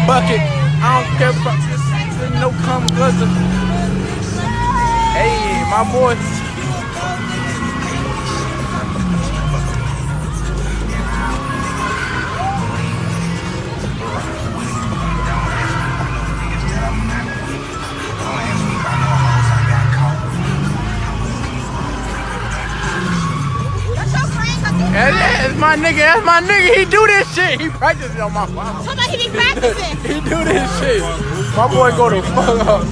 bucket. I don't care about this. No cum guzzle. Hey, my boy. Yeah, it's my nigga. That's my nigga. He do this shit. He practices on my mama. Somebody he be practicing. He do this shit. My boy go to fuck up.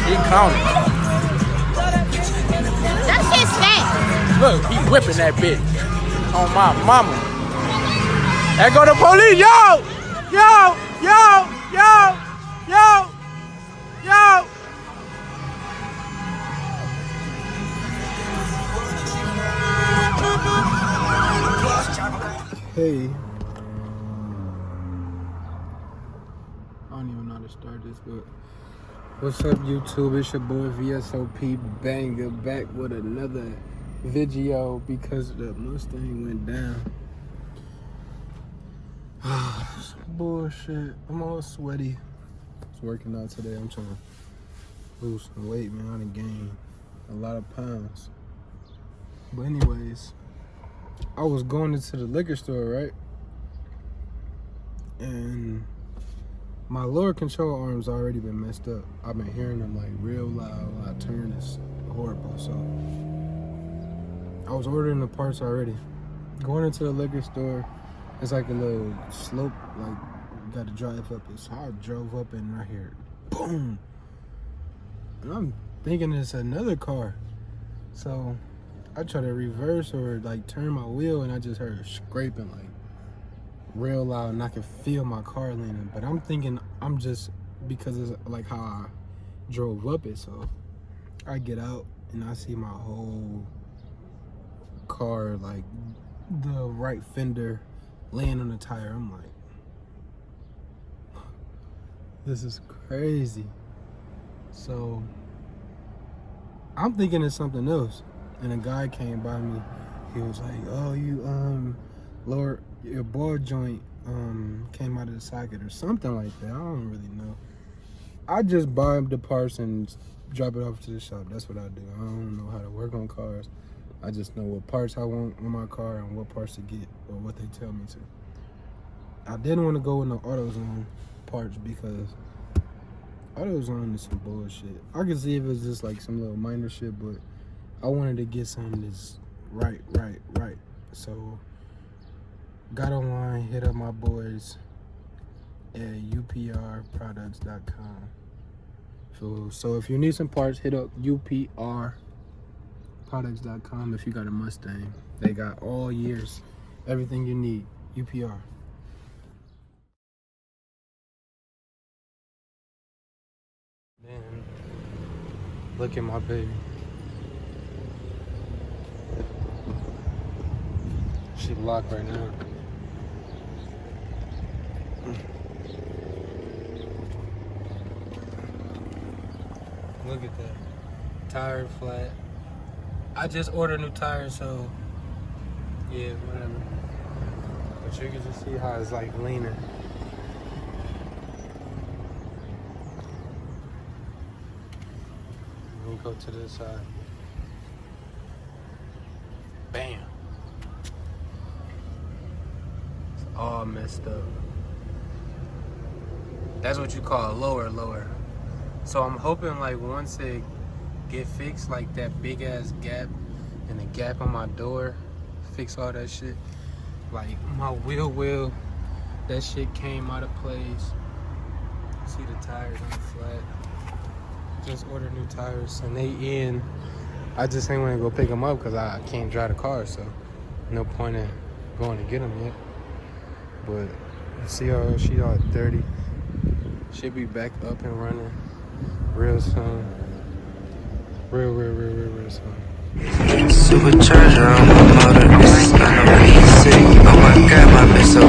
He counting. That shit's fat. Look, he whipping that bitch on my mama. There go the police. Yo! Yo! Yo! Yo! Yo! Yo! Hey. I don't even know how to start this, but what's up, YouTube? It's your boy VSOP Banger back with another video because the Mustang went down. Some bullshit. I'm all sweaty. I was working out today. I'm trying to lose some weight, man. I done gained a lot of pounds. But anyways, I was going into the liquor store, right? And my lower control arm's already been messed up. I've been hearing them like real loud. I turn is horrible. So I was ordering the parts already. Going into the liquor store, it's like a little slope, like you gotta drive up it. So I drove up and right here, boom. And I'm thinking it's another car. So I try to reverse or like turn my wheel and I just heard scraping like real loud and I could feel my car leaning. But I'm thinking I'm just, because it's like how I drove up it. So I get out and I see my whole car, like the right fender laying on the tire. I'm like, this is crazy. So I'm thinking it's something else. And a guy came by me. He was like, "Oh, you lower your ball joint came out of the socket or something like that." I don't really know. I just buy the parts and drop it off to the shop. That's what I do. I don't know how to work on cars. I just know what parts I want on my car and what parts to get or what they tell me to. I didn't want to go with no AutoZone parts because AutoZone is some bullshit. I could see if it's just like some little minor shit, but I wanted to get something that's right. So got online, hit up my boys at uprproducts.com. So if you need some parts, hit up uprproducts.com. If you got a Mustang, they got all years, everything you need. UPR. Man, look at my baby. She locked right now. Look at that. Tire flat. I just ordered new tires, so yeah, whatever. But you can just see how it's like leaning. Let me go to this side. Bam. All messed up. That's what you call a lower. So I'm hoping like once it get fixed, like that big ass gap and the gap on my door, fix all that shit. Like my wheel, that shit came out of place. See the tires on flat. Just ordered new tires and they in. I just ain't want to go pick them up because I can't drive the car, so no point in going to get them yet. But see how she all 30. She'll be back up and running real soon. Real soon. Supercharger on my motor, I know he's sick. Oh my god, my bitch so